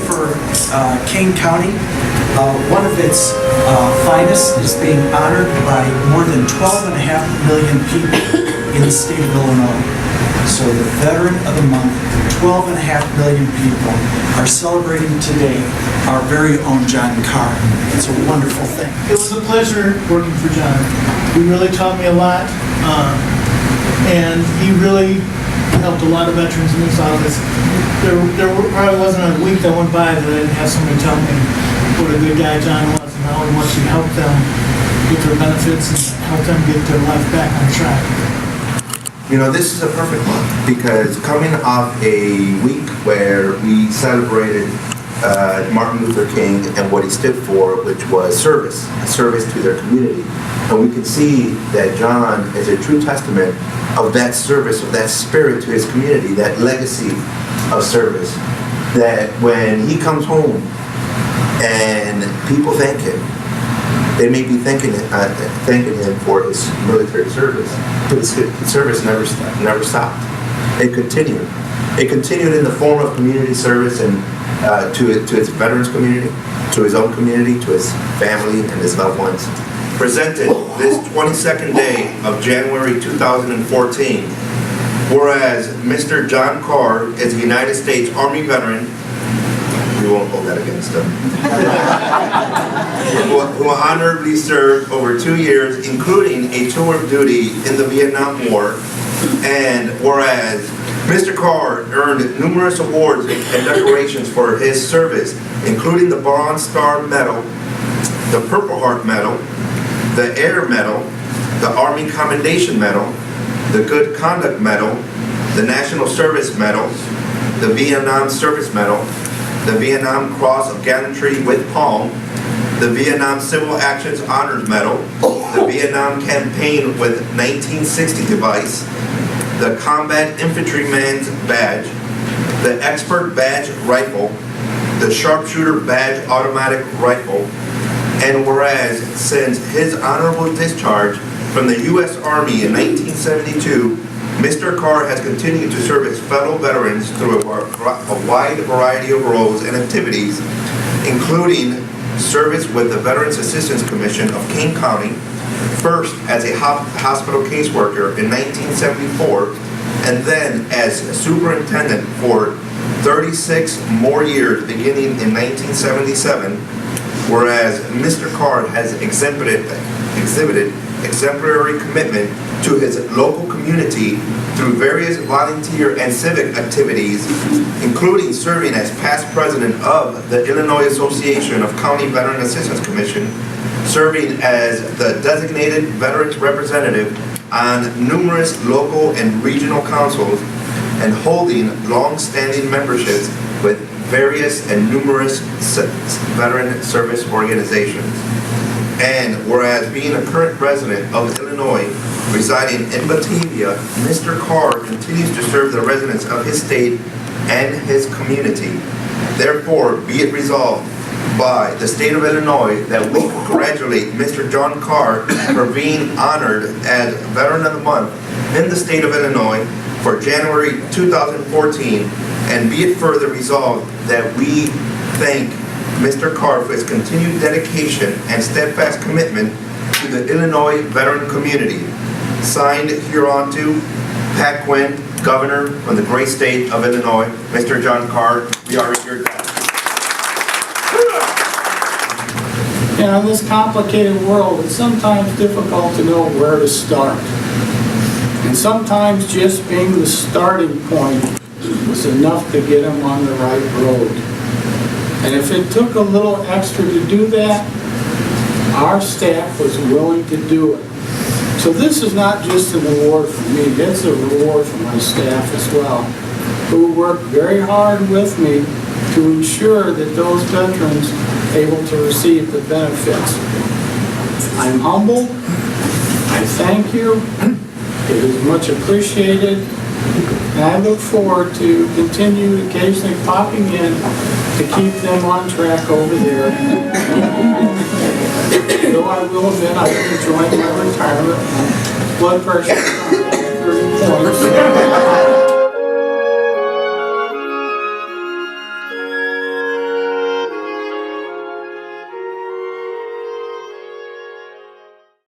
for Kane County. One of its finest is being honored by more than 12.5 million people in the state of Illinois. So the Veteran of the Month, 12.5 million people are celebrating today our very own John Carr. It's a wonderful thing. It was a pleasure working for John. He really taught me a lot, and he really helped a lot of veterans in his office. There probably wasn't a week that went by that I didn't have somebody tell me what a good guy John was and how much he helped them get their benefits and help them get their life back on track. You know, this is a perfect month because coming off a week where we celebrated Martin Luther King and what he stood for, which was service to their community. And we can see that John is a true testament of that service, of that spirit to his community, that legacy of service. That when he comes home and people thank him, they may be thanking him for his military service, but his service never stopped. It continued. It continued in the form of community service and to its veterans community, to his own community, to his family and his loved ones. Presented this 22nd day of January 2014, whereas Mr. John Carr is a United States Army veteran, we won't hold that against him, who honorably served over 2 years, including a tour of duty in the Vietnam War, and whereas Mr. Carr earned numerous awards and decorations for his service, including the Bronze Star Medal, the Purple Heart Medal, the Air Medal, the Army Commendation Medal, the Good Conduct Medal, the National Service Medal, the Vietnam Service Medal, the Vietnam Cross of Gallantry with Palm, the Vietnam Civil Actions Honors Medal, the Vietnam Campaign with 1960 device, the Combat Infantryman's Badge, the Expert Badge Rifle, the Sharpshooter Badge Automatic Rifle, and whereas since his honorable discharge from the U.S. Army in 1972, Mr. Carr has continued to serve his fellow veterans through a wide variety of roles and activities, including service with the Veterans Assistance Commission of Kane County, first as a hospital caseworker in 1974, and then as superintendent for 36 more years beginning in 1977, whereas Mr. Carr has exhibited exemplary commitment to his local community through various volunteer and civic activities, including serving as past president of the Illinois Association of County Veteran Assistance Commission, serving as the designated veterans representative on numerous local and regional councils, and holding long-standing memberships with various and numerous veteran service organizations. And whereas being a current resident of Illinois, residing in Batavia, Mr. Carr continues to serve the residents of his state and his community. Therefore, be it resolved by the state of Illinois that we congratulate Mr. John Carr for being honored as Veteran of the Month in the state of Illinois for January 2014, and be it further resolved that we thank Mr. Carr for his continued dedication and steadfast commitment to the Illinois veteran community. Signed hereunto, Pat Quinn, Governor from the great state of Illinois, Mr. John Carr. We are at your desk. And in this complicated world, it's sometimes difficult to know where to start. And sometimes just being the starting point was enough to get him on the right road. And if it took a little extra to do that, our staff was willing to do it. So this is not just an award for me, it's a reward for my staff as well, who worked very hard with me to ensure that those veterans are able to receive the benefits. I'm humbled. I thank you. It is much appreciated. And I look forward to continue occasionally popping in to keep them on track over there. Though I will admit I am enjoying my retirement. Blood pressure is 30 points.